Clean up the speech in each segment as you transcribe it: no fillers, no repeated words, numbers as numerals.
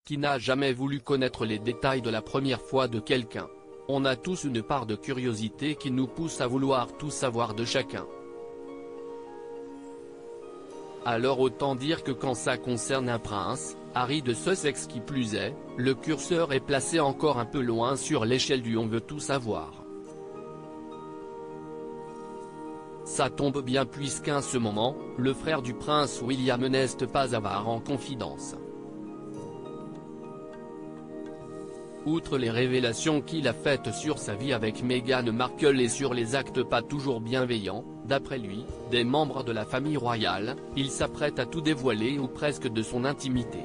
Qui n'a jamais voulu connaître les détails de la première fois de quelqu'un? On a tous une part de curiosité qui nous pousse à vouloir tout savoir de chacun. Alors autant dire que quand ça concerne un prince, Harry de Sussex qui plus est, le curseur est placé encore un peu loin sur l'échelle du on veut tout savoir. Ça tombe bien puisqu'à ce moment, le frère du prince William n'est pas avare en confidence. Outre les révélations qu'il a faites sur sa vie avec Meghan Markle et sur les actes pas toujours bienveillants, d'après lui, des membres de la famille royale, il s'apprête à tout dévoiler ou presque de son intimité.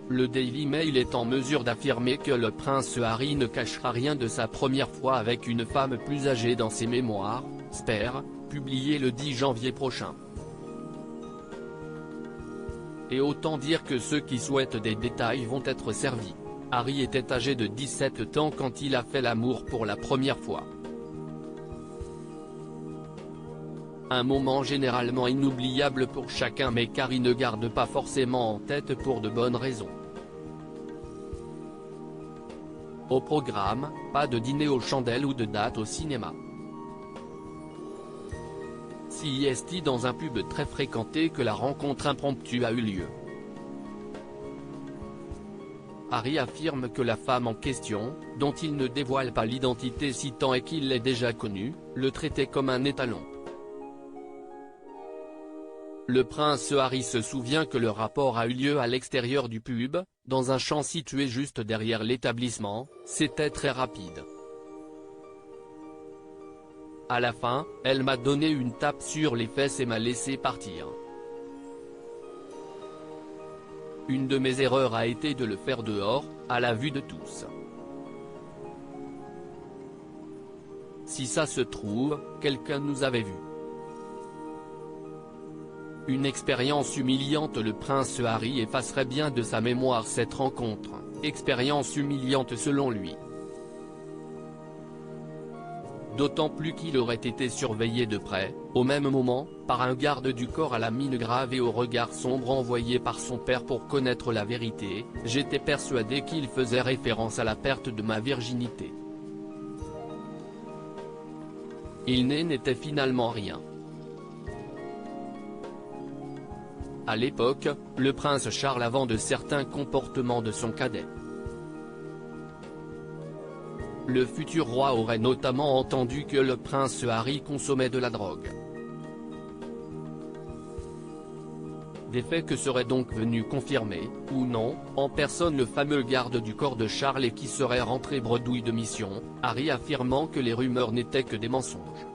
Le Daily Mail est en mesure d'affirmer que le prince Harry ne cachera rien de sa première fois avec une femme plus âgée dans ses mémoires, Spare, publiées le 10 janvier prochain. Et autant dire que ceux qui souhaitent des détails vont être servis. Harry était âgé de 17 ans quand il a fait l'amour pour la première fois. Un moment généralement inoubliable pour chacun mais qu'Harry ne garde pas forcément en tête pour de bonnes raisons. Au programme, pas de dîner aux chandelles ou de date au cinéma. C'est dans un pub très fréquenté que la rencontre impromptue a eu lieu. Harry affirme que la femme en question, dont il ne dévoile pas l'identité si tant est qu'il l'ait déjà connue, le traitait comme un étalon. Le prince Harry se souvient que le rapport a eu lieu à l'extérieur du pub, dans un champ situé juste derrière l'établissement, c'était très rapide. À la fin, elle m'a donné une tape sur les fesses et m'a laissé partir. Une de mes erreurs a été de le faire dehors, à la vue de tous. Si ça se trouve, quelqu'un nous avait vus. Une expérience humiliante. Le prince Harry effacerait bien de sa mémoire cette rencontre, expérience humiliante selon lui. D'autant plus qu'il aurait été surveillé de près, au même moment, par un garde du corps à la mine grave et au regard sombre envoyé par son père pour connaître la vérité. J'étais persuadé qu'il faisait référence à la perte de ma virginité. Il n'était finalement rien. À l'époque, le prince Charles avant de certains comportements de son cadet. Le futur roi aurait notamment entendu que le prince Harry consommait de la drogue. Des faits que serait donc venu confirmer, ou non, en personne le fameux garde du corps de Charles et qui serait rentré bredouille de mission, Harry affirmant que les rumeurs n'étaient que des mensonges.